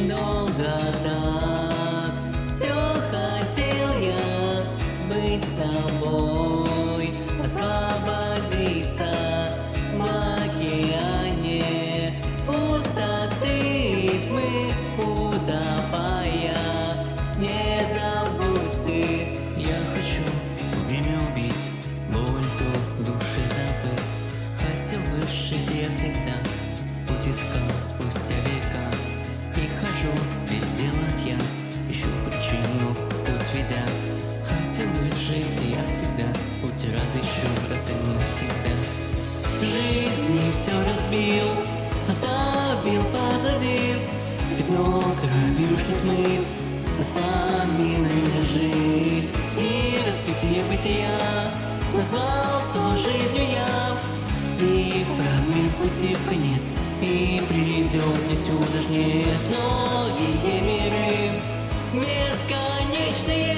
Долго так все хотел я быть собой, освободиться в океане пустоты и тьмы утопая. Не забудь ты, я хочу время убить, боль ту души забыть. Хотел выжить я всегда, путь искал спустя века. И хожу без дела я, ищу причину, путь ведя. Хотел жить я всегда, путь разыщу раз и навсегда. В жизни все разбил, оставил позади. Пятно крови уж не смыть, воспоминания жить. И распятие бытия назвал то жизнью я. И фрагмент пути в конец, и придет мне сюда жнец. Многие миры бесконечные,